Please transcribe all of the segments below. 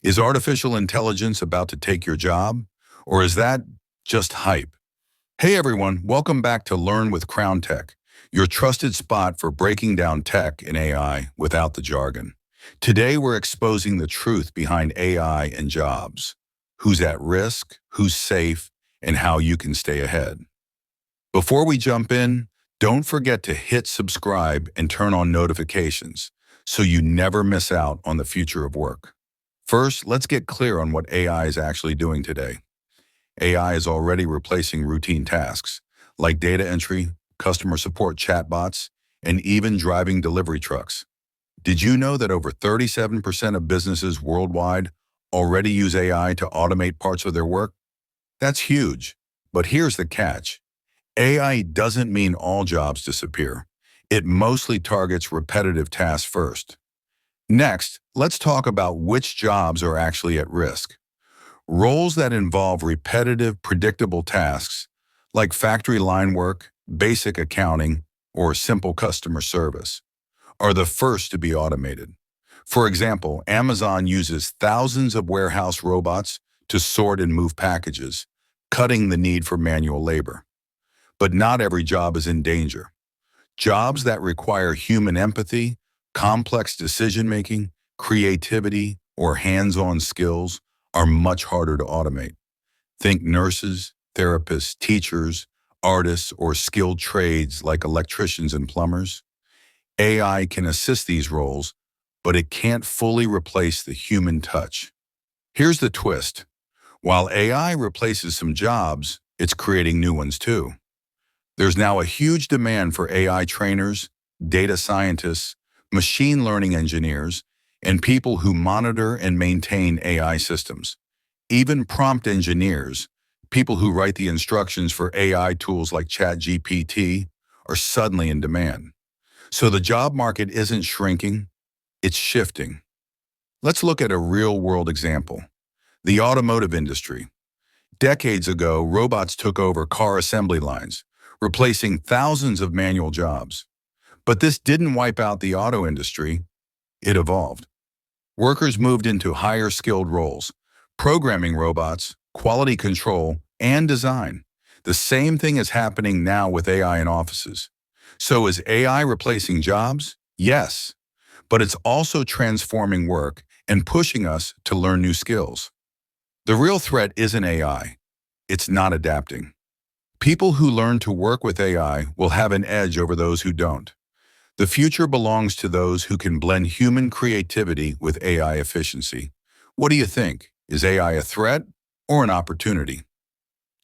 Is artificial intelligence about to take your job? Or is that just hype? Hey everyone, welcome back to Learn with Crowntech, your trusted spot for breaking down tech and AI without the jargon. Today we're exposing the truth behind AI and jobs. Who's at risk, who's safe, and how you can stay ahead. Before we jump in, don't forget to hit subscribe and turn on notifications so you never miss out on the future of work. First, let's get clear on what AI is actually doing today. AI is already replacing routine tasks like data entry, customer support chatbots, and even driving delivery trucks. Did you know that over 37% of businesses worldwide already use AI to automate parts of their work? That's huge. But here's the catch. AI doesn't mean all jobs disappear. It mostly targets repetitive tasks first. Next, let's talk about which jobs are actually at risk. Roles that involve repetitive, predictable tasks, like factory line work, basic accounting, or simple customer service, are the first to be automated. For example, Amazon uses thousands of warehouse robots to sort and move packages, cutting the need for manual labor. But not every job is in danger. Jobs that require human empathy, complex decision-making, creativity, or hands-on skills are much harder to automate. Think nurses, therapists, teachers, artists, or skilled trades like electricians and plumbers. AI can assist these roles, but it can't fully replace the human touch. Here's the twist. While AI replaces some jobs, it's creating new ones too. There's now a huge demand for AI trainers, data scientists, machine learning engineers, and people who monitor and maintain AI systems. Even prompt engineers, people who write the instructions for AI tools like ChatGPT, are suddenly in demand. So the job market isn't shrinking, it's shifting. Let's look at a real-world example. The automotive industry. Decades ago, robots took over car assembly lines, replacing thousands of manual jobs. But this didn't wipe out the auto industry, it evolved. Workers moved into higher skilled roles, programming robots, quality control, and design. The same thing is happening now with AI in offices. So is AI replacing jobs? Yes, but it's also transforming work and pushing us to learn new skills. The real threat isn't AI, it's not adapting. People who learn to work with AI will have an edge over those who don't. The future belongs to those who can blend human creativity with AI efficiency. What do you think? Is AI a threat or an opportunity?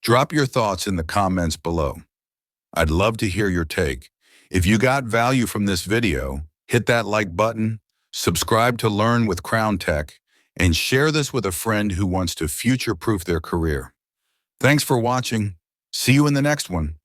Drop your thoughts in the comments below. I'd love to hear your take. If you got value from this video, hit that like button, subscribe to Learn with Crowntech, and share this with a friend who wants to future-proof their career. Thanks for watching. See you in the next one.